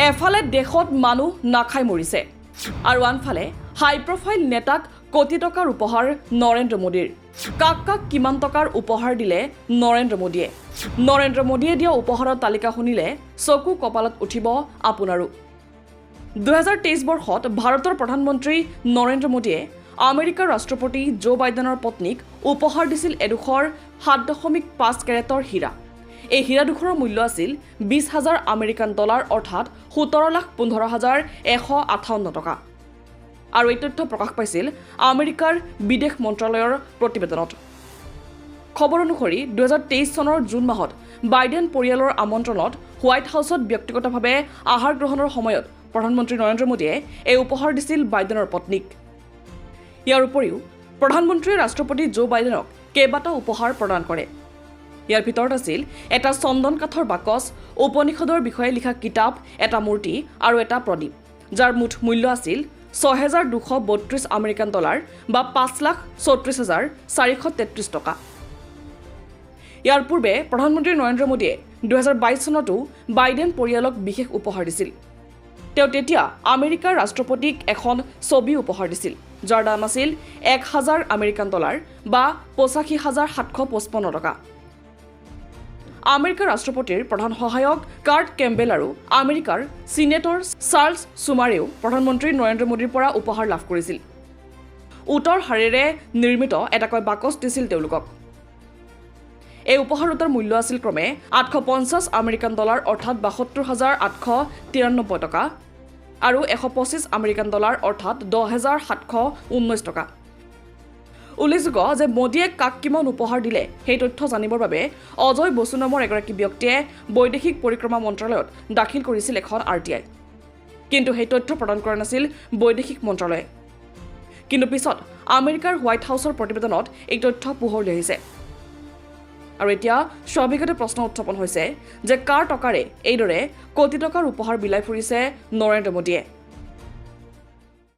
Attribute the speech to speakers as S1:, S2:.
S1: এফালে দেশত মানুহ নাখাই মৰিছে আৰু আনফালে হাই প্ৰফাইল নেতাক কোটি টকাৰ উপহাৰ নৰেন্দ্ৰ মোদীৰ কাক কাক কিমান টকাৰ উপহাৰ দিলে নৰেন্দ্ৰ মোদীয়ে দিয়া উপহাৰৰ তালিকা শুনিলে চকু কপালত উঠিব আপোনাৰো 2023 বৰ্ষত ভাৰতৰ প্ৰধানমন্ত্ৰী নৰেন্দ্ৰ মোদীয়ে আমেৰিকাৰ ৰাষ্ট্ৰপতি জো বাইডেনৰ পত্নীক উপহাৰ দিছিল এডোখৰ 7.5 কেৰেটৰ হীৰা এই হীৰাডোখৰৰ মূল্য আছিল 20,000 আমেৰিকান ডলাৰ অৰ্থাৎ 17,15,158 টকা আৰু এই তথ্য প্ৰকাশ পাইছিল আমেৰিকাৰ বিদেশ মন্ত্ৰালয়ৰ প্ৰতিবেদনত খবৰ অনুসৰি 2023 চনৰ জুন মাহত বাইডেন পৰিয়ালৰ আমন্ত্ৰণত হোৱাইট হাউচত ব্যক্তিগতভাৱে আহাৰ গ্ৰহণৰ সময়ত প্ৰধানমন্ত্ৰী নৰেন্দ্ৰ মোদীয়ে এই উপহাৰ দিছিল বাইডেনৰ পত্নীক ইয়াৰ উপৰিও প্ৰধানমন্ত্ৰীয়ে ৰাষ্ট্ৰপতি জো বাইডেনক কেইবাটাও উপহাৰ প্ৰদান কৰে ইয়াৰ ভিতৰত আছিল এটা চন্দন কাঠৰ বাকচ উপনিষদৰ বিষয়ে লিখা কিতাপ এটা মূৰ্তি আৰু এটা প্ৰদীপ যাৰ মুঠ মূল্য আছিল 6,232 আমেৰিকান ডলাৰ বা 5,34,433 টকা ইয়াৰ পূৰ্বে প্ৰধানমন্ত্ৰী নৰেন্দ্ৰ মোদীয়ে 2022 চনতো বাইডেন পৰিয়ালক বিশেষ উপহাৰ দিছিল তেওঁ তেতিয়া আমেৰিকাৰ ৰাষ্ট্ৰপতিক এখন ছবি উপহাৰ দিছিল যাৰ দাম আছিল 1,000 আমেৰিকান ডলাৰ বা 85,755 টকা আমেৰিকাৰ ৰাষ্ট্ৰপতিৰ প্ৰধান সহায়ক কাৰ্ট কেম্বেল আৰু আমেৰিকাৰ সিনেটৰ চাৰ্লছ সুমাৰেও প্ৰধানমন্ত্ৰী নৰেন্দ্ৰ মোদীৰ পৰা উপহাৰ লাভ কৰিছিল উত্তৰ হাৰেৰে নিৰ্মিত এটাকৈ বাকচ দিছিল তেওঁলোকক এই উপহাৰ দুটাৰ মূল্য আছিল ক্ৰমে 850 আমেৰিকান ডলাৰ অৰ্থাৎ 72,893 টকা আৰু 125 আমেৰিকান ডলাৰ অৰ্থাৎ 10,719 টকা উল্লেখযোগ্য যে মোদীয়ে কাক কিমান উপহাৰ দিলে সেই তথ্য জানিবৰ বাবে অজয় বসু নামৰ এগৰাকী ব্যক্তিয়ে বৈদেশিক পৰিক্ৰমা মন্ত্ৰালয়ত দাখিল কৰিছিল এখন আৰটিআই কিন্তু সেই তথ্য প্ৰদান কৰা নাছিল বৈদেশিক মন্ত্ৰালয়ে কিন্তু পিছত আমেৰিকাৰ হোৱাইট হাউচৰ প্ৰতিবেদনত এই তথ্য পোহৰলৈ আহিছে আৰু এতিয়া স্বাভাৱিকতে প্ৰশ্ন উত্থাপন হৈছে যে কাৰ টকাৰে এইদৰে কোটি টকাৰ উপহাৰ বিলাই ফুৰিছে নৰেন্দ্ৰ মোদীয়ে